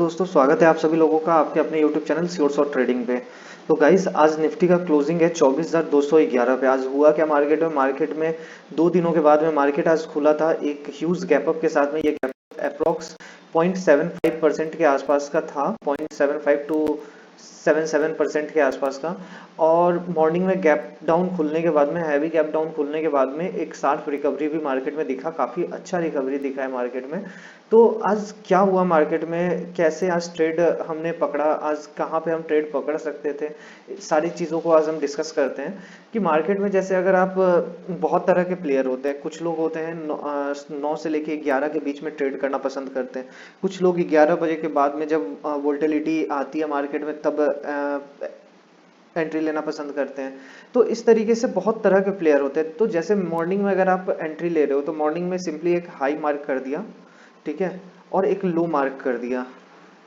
दोस्तों, स्वागत है आप सभी लोगों का आपके अपने YouTube channel sure shot trading पे। तो गाइस, आज निफ्टी का क्लोजिंग है 24,211 पे। आज हुआ क्या मार्केट में 2 दिनों के बाद में मार्केट आज खुला था एक ह्यूज गैप अप के साथ में। ये गैप अप्रोक्स 0.75% के आसपास का था, 0.75 टू 77% के आसपास का। और मॉर्निंग में गैप डाउन खुलने के बाद में, हैवी गैप डाउन खुलने के बाद में एक शार्प रिकवरी भी मार्केट में दिखा, काफी अच्छा रिकवरी दिखा है मार्केट में। तो आज क्या हुआ मार्केट में, कैसे आज ट्रेड हमने पकड़ा, आज कहाँ पे हम ट्रेड पकड़ सकते थे, सारी चीज़ों को आज हम डिस्कस करते हैं। कि मार्केट में जैसे अगर आप, बहुत तरह के प्लेयर होते हैं। कुछ लोग होते हैं 9 से लेके 11 के बीच में ट्रेड करना पसंद करते हैं। कुछ लोग 11 बजे के बाद में जब वोल्टिलिटी आती है मार्केट में तब एंट्री लेना पसंद करते हैं। तो इस तरीके से बहुत तरह के प्लेयर होते हैं। तो जैसे मॉर्निंग में अगर आप एंट्री ले रहे हो तो मॉर्निंग में सिंपली एक हाई मार्क कर दिया, ठीक है, और एक लो मार्क कर दिया,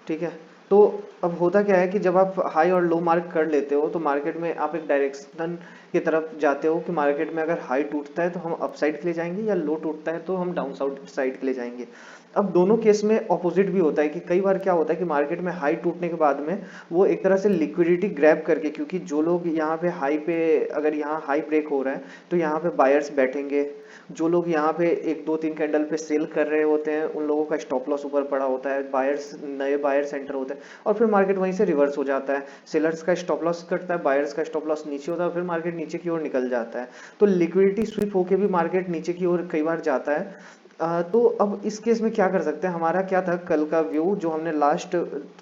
ठीक है। तो अब होता क्या है कि जब आप हाई और लो मार्क कर लेते हो तो मार्केट में आप एक डायरेक्शन की तरफ जाते हो कि मार्केट में अगर हाई टूटता है तो हम अपसाइड के लिए जाएंगे, या लो टूटता है तो हम डाउन साइड के लिए जाएंगे। अब दोनों केस में ऑपोजिट भी होता है कि कई बार क्या होता है कि मार्केट में हाई टूटने के बाद में वो एक तरह से लिक्विडिटी ग्रैब करके, क्योंकि जो लोग यहाँ पे हाई पे, अगर यहाँ हाई ब्रेक हो रहा है तो यहाँ पे बायर्स बैठेंगे। जो लोग यहाँ पे 1 2 3 कैंडल पे सेल कर रहे होते हैं उन लोगों का स्टॉप लॉस ऊपर पड़ा होता है, बायर्स नए बायर्स एंटर होते हैं, और फिर मार्केट वहीं से रिवर्स हो जाता है। सेलर्स का स्टॉप लॉस कटता है, बायर्स का स्टॉप लॉस नीचे होता है, फिर मार्केट नीचे की ओर निकल जाता है। तो लिक्विडिटी स्विप होके भी मार्केट नीचे की ओर कई बार जाता है। तो अब इस केस में क्या कर सकते हैं, हमारा क्या था कल का व्यू जो हमने लास्ट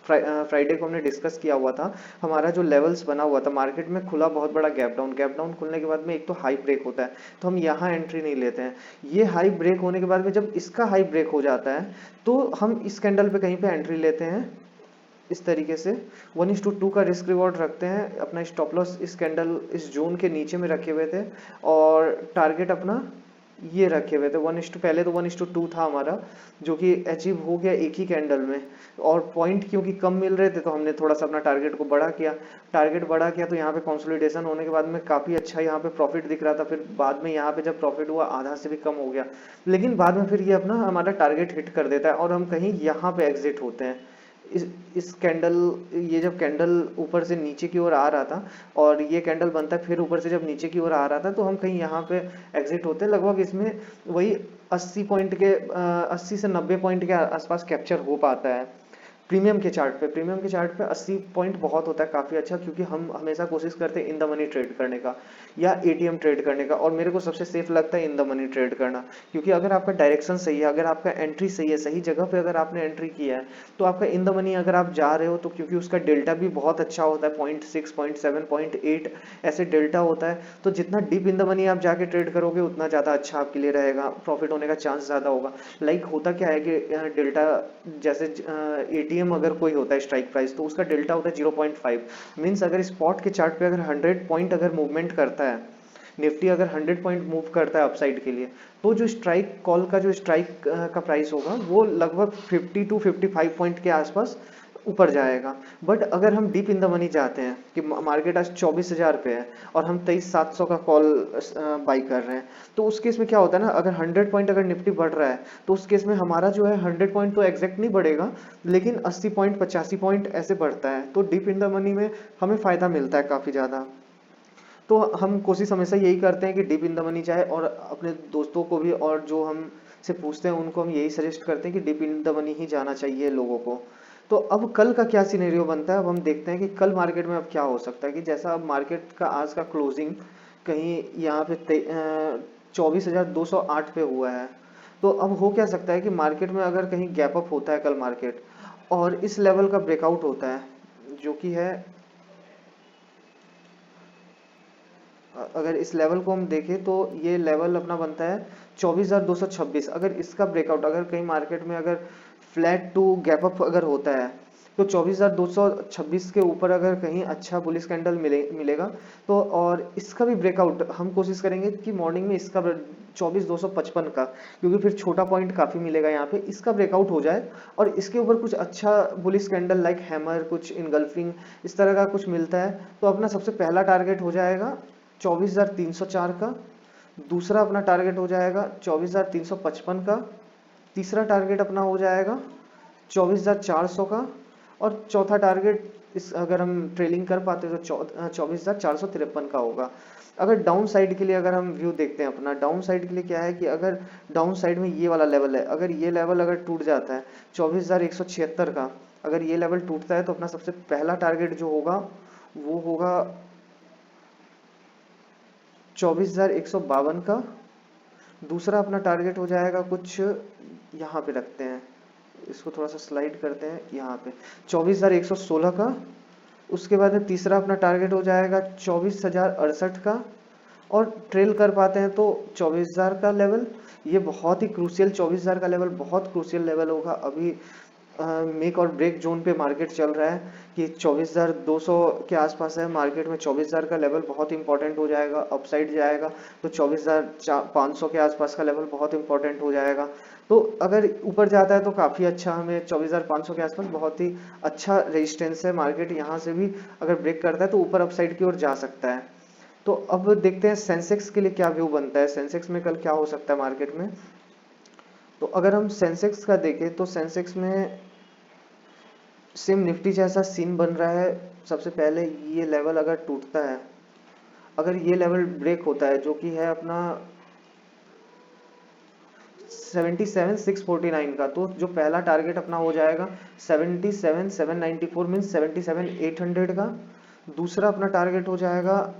फ्राइडे को हमने डिस्कस किया हुआ था। हमारा जो लेवल्स बना हुआ था, मार्केट में खुला बहुत बड़ा गैप डाउन खुलने के बाद में एक तो हाई ब्रेक होता है, तो हम यहाँ एंट्री नहीं लेते हैं। ये हाई ब्रेक होने के बाद में जब इसका हाई ब्रेक हो जाता है तो हम इस कैंडल पे कहीं पे एंट्री लेते हैं, इस तरीके से 1:2 का रिस्क रिवॉर्ड रखते हैं। अपना स्टॉप लॉस इस कैंडल इस जोन के नीचे में रखे हुए थे, और टारगेट अपना ये रखे हुए थे 1:, पहले तो 1:2 था हमारा, जो कि अचीव हो गया एक ही कैंडल में। और पॉइंट क्योंकि कम मिल रहे थे तो हमने थोड़ा सा अपना टारगेट को बड़ा किया। टारगेट बड़ा किया तो यहाँ पे कंसोलिडेशन होने के बाद में काफी अच्छा यहाँ पे प्रॉफिट दिख रहा था। फिर बाद में यहाँ पे जब प्रॉफिट हुआ आधा से भी कम हो गया, लेकिन बाद में फिर ये अपना हमारा टारगेट हिट कर देता है और हम कहीं यहाँ पे एग्जिट होते हैं। इस कैंडल, ये जब कैंडल ऊपर से नीचे की ओर आ रहा था और ये कैंडल बनता है फिर ऊपर से जब नीचे की ओर आ रहा था, तो हम कहीं यहाँ पे एग्जिट होते हैं। लगभग इसमें वही 80 पॉइंट के 80 से 90 पॉइंट के आसपास कैप्चर हो पाता है। प्रीमियम के चार्ट पे 80 पॉइंट बहुत होता है, काफी अच्छा, क्योंकि हम हमेशा कोशिश करते हैं इन द मनी ट्रेड करने का या एटीएम ट्रेड करने का। और मेरे को सबसे सेफ लगता है इन द मनी ट्रेड करना, क्योंकि अगर आपका डायरेक्शन सही है, अगर आपका एंट्री सही है, सही जगह पे अगर आपने एंट्री किया है तो आपका इन द मनी अगर आप जा रहे हो तो, क्योंकि उसका डेल्टा भी बहुत अच्छा होता है, 0.6 0.7 0.8 ऐसे डेल्टा होता है। तो जितना डीप इन द मनी आप जाके ट्रेड करोगे उतना ज्यादा अच्छा आपके लिए रहेगा, प्रॉफिट होने का चांस ज्यादा होगा। होता क्या है कि डेल्टा, जैसे एटीएम अगर कोई होता है स्ट्राइक प्राइस तो उसका डेल्टा होता है 0.5। मीन्स अगर स्पॉट के चार्ट पे अगर 100 पॉइंट अगर मूवमेंट करता है, निफ्टी अगर 100 पॉइंट मूव करता है अपसाइड के लिए, तो जो स्ट्राइक कॉल का जो स्ट्राइक का प्राइस होगा वो लगभग 50 टू 55 पॉइंट के आसपास ऊपर जाएगा। बट अगर हम डीप इन द मनी जाते हैं कि मार्केट आज 24,000 पे है और हम 23,700 का कॉल बाई कर रहे हैं, तो उस केस में क्या होता है ना, अगर 100 पॉइंट अगर निफ्टी बढ़ रहा है तो उस केस में हमारा जो है 100 पॉइंट तो एग्जैक्ट नहीं बढ़ेगा, लेकिन 80 पॉइंट 85 पॉइंट ऐसे बढ़ता है। तो डीप इन द मनी में हमें फायदा मिलता है काफी ज्यादा। तो हम कोशिश हमेशा यही करते हैं कि डीप इन द मनी जाए, और अपने दोस्तों को भी और जो हम से पूछते हैं उनको हम यही सजेस्ट करते हैं कि डीप इन द मनी ही जाना चाहिए लोगों को। तो अब कल का क्या सिनेरियो बनता है, अब हम देखते हैं कि कल मार्केट में अब क्या हो सकता है। कि जैसा अब मार्केट का आज का क्लोजिंग कहीं यहाँ पे 24,208 पे हुआ है। तो अब हो क्या सकता है कि मार्केट में अगर कहीं गैप अप होता है कल मार्केट, और इस लेवल का ब्रेकआउट होता है, जो कि है, अगर इस लेवल को हम देखें तो ये लेवल अपना बनता है 24,226। अगर इसका ब्रेकआउट, अगर कहीं मार्केट में अगर फ्लैट टू गैप अप अगर होता है तो 24,226 के ऊपर अगर कहीं अच्छा बुलिश कैंडल मिलेगा तो, और इसका भी ब्रेकआउट हम कोशिश करेंगे कि मॉर्निंग में इसका 24,255 का, क्योंकि फिर छोटा पॉइंट काफी मिलेगा यहाँ पे, इसका ब्रेकआउट हो जाए और इसके ऊपर कुछ अच्छा बुलिश कैंडल लाइक हैमर, कुछ इनगल्फिंग इस तरह का कुछ मिलता है, तो अपना सबसे पहला टारगेट हो जाएगा 24,304 का। दूसरा अपना टारगेट हो जाएगा 24,355 का। तीसरा टारगेट अपना हो जाएगा 24,400 का। और चौथा टारगेट इस अगर हम ट्रेलिंग कर पाते तो 24,453 का होगा। अगर डाउन साइड के लिए अगर हम व्यू देखते हैं अपना, डाउन साइड के लिए क्या है कि अगर डाउन साइड में ये वाला लेवल है, अगर ये लेवल अगर टूट जाता है 24,176 का, अगर ये लेवल टूटता है तो अपना सबसे पहला टारगेट जो होगा वो होगा 24,152 का। दूसरा अपना टारगेट हो जाएगा कुछ यहाँ पे रखते हैं, इसको थोड़ा सा स्लाइड करते हैं यहाँ पे, 24,116 का। उसके बाद में तीसरा अपना टारगेट हो जाएगा 24,068 का, और ट्रेल कर पाते हैं तो 24,000 का लेवल। ये बहुत ही क्रूशियल, 24,000 का लेवल बहुत क्रूशियल लेवल होगा। अभी मेक और ब्रेक जोन पे मार्केट चल रहा है कि 24,200 के आसपास है मार्केट में। 24,000 का लेवल बहुत इंपॉर्टेंट हो जाएगा, अपसाइड जाएगा तो 24,500 के आसपास का लेवल बहुत इंपॉर्टेंट हो जाएगा। तो अगर ऊपर जाता है तो काफ़ी अच्छा, हमें 24,500 के आसपास बहुत ही अच्छा रेजिस्टेंस है। मार्केट यहाँ से भी अगर ब्रेक करता है तो ऊपर अपसाइड की ओर जा सकता है। तो अब देखते हैं सेंसेक्स के लिए क्या व्यू बनता है, सेंसेक्स में कल क्या हो सकता है मार्केट में। तो अगर हम सेंसेक्स का देखें तो सेंसेक्स में सेम निफ्टी जैसा सीन बन रहा है। सबसे पहले ये लेवल अगर टूटता है, अगर ये लेवल ब्रेक होता है जो कि है अपना 77,649 का, तो जो पहला टारगेट अपना हो जाएगा 77,794 मीन्स 77,800 का। दूसरा अपना टारगेट हो जाएगा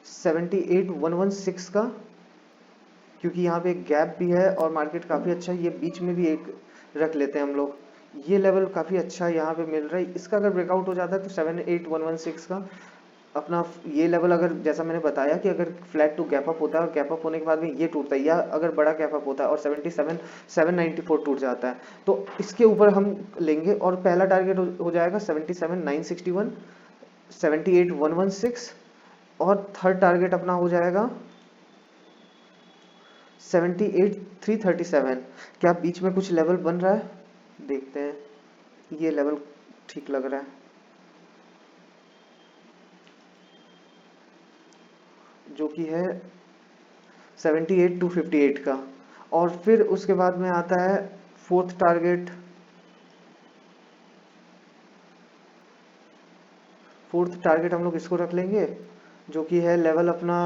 78,116 का, क्योंकि यहाँ पे एक गैप भी है और मार्केट काफ़ी अच्छा है। ये बीच में भी एक रख लेते हैं हम लोग, ये लेवल काफ़ी अच्छा यहाँ पे मिल रहा है। इसका अगर ब्रेकआउट हो जाता है तो 78,116 का अपना ये लेवल, अगर जैसा मैंने बताया कि अगर फ्लैट टू गैप अप होता है और गैप अप होने के बाद में ये टूटता है, या अगर बड़ा गैप अप होता है और 77,794 टूट जाता है तो इसके ऊपर हम लेंगे। और पहला टारगेट हो जाएगा 77,961, 78,116, और थर्ड टारगेट अपना हो जाएगा 78,337। क्या बीच में कुछ लेवल बन रहा है, देखते हैं। ये लेवल ठीक लग रहा है, जो कि है 78,258 का। और फिर उसके बाद में आता है फोर्थ टारगेट, हम लोग इसको रख लेंगे जो कि है लेवल अपना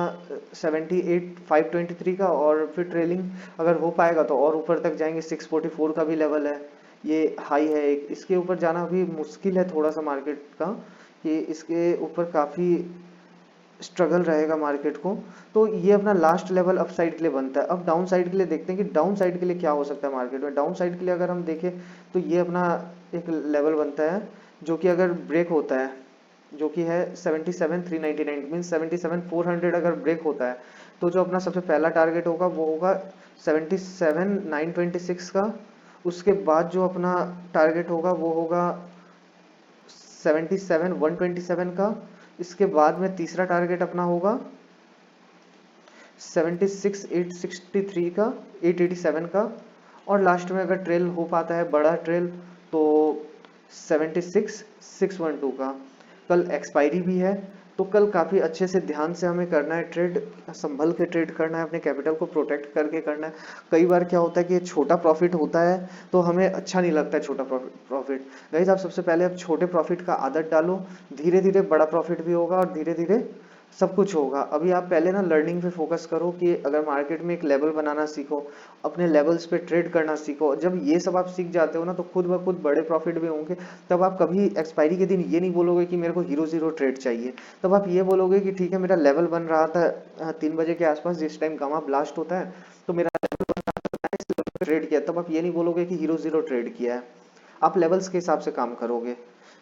78,523 का। और फिर ट्रेलिंग अगर हो पाएगा तो और ऊपर तक जाएंगे, 644 का भी लेवल है, ये हाई है एक। इसके ऊपर जाना भी मुश्किल है थोड़ा सा मार्केट का, कि इसके ऊपर काफ़ी स्ट्रगल रहेगा मार्केट को। तो ये अपना लास्ट लेवल अप साइड के लिए बनता है। अब डाउन साइड के लिए देखते हैं कि डाउन साइड के लिए क्या हो सकता है मार्केट में। डाउन साइड के लिए अगर हम देखें तो ये अपना एक लेवल बनता है जो कि अगर ब्रेक होता है, जो कि है 77,399 मीन्स 77,400 अगर ब्रेक होता है तो जो अपना सबसे पहला टारगेट होगा वो होगा 77,926 का। उसके बाद जो अपना टारगेट होगा वो होगा 77,127 का। इसके बाद में तीसरा टारगेट अपना होगा 76,863 का, 887 का। और लास्ट में अगर ट्रेल हो पाता है बड़ा ट्रेल तो 76,612 का। कल एक्सपायरी भी है तो कल काफ़ी अच्छे से ध्यान से हमें करना है ट्रेड, संभल के ट्रेड करना है, अपने कैपिटल को प्रोटेक्ट करके करना है। कई बार क्या होता है कि छोटा प्रॉफिट होता है तो हमें अच्छा नहीं लगता है छोटा प्रॉफिट। गाइस आप सबसे पहले आप छोटे प्रॉफिट का आदत डालो, धीरे धीरे बड़ा प्रॉफिट भी होगा और धीरे धीरे सब कुछ होगा। अभी आप पहले ना लर्निंग पे फोकस करो कि अगर मार्केट में एक लेवल बनाना सीखो, अपने लेवल्स पे ट्रेड करना सीखो। जब ये सब आप सीख जाते हो ना तो खुद ब खुद बड़े प्रॉफिट भी होंगे। तब आप कभी एक्सपायरी के दिन ये नहीं बोलोगे कि मेरे को हीरो जीरो ट्रेड चाहिए, तब आप ये बोलोगे कि ठीक है मेरा लेवल बन रहा था 3 बजे के आसपास, जिस टाइम गामा ब्लास्ट होता है तो मेरा ट्रेड किया। तब आप ये नहीं बोलोगे कि हीरो जीरो ट्रेड किया है, आप लेवल्स के हिसाब से काम करोगे।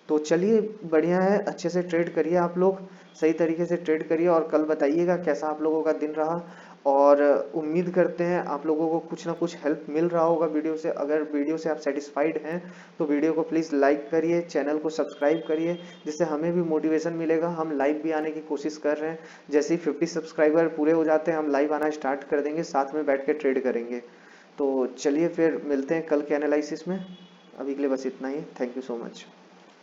तो चलिए बढ़िया है, अच्छे से ट्रेड करिए आप लोग, सही तरीके से ट्रेड करिए और कल बताइएगा कैसा आप लोगों का दिन रहा। और उम्मीद करते हैं आप लोगों को कुछ ना कुछ हेल्प मिल रहा होगा वीडियो से। अगर वीडियो से आप सेटिस्फाइड हैं तो वीडियो को प्लीज़ लाइक करिए, चैनल को सब्सक्राइब करिए, जिससे हमें भी मोटिवेशन मिलेगा। हम लाइव भी आने की कोशिश कर रहे हैं, जैसे ही 50 सब्सक्राइबर पूरे हो जाते हैं हम लाइव आना स्टार्ट कर देंगे, साथ में बैठ के ट्रेड करेंगे। तो चलिए फिर मिलते हैं कल के एनालिसिस में। अभी के लिए बस इतना ही, थैंक यू सो मच।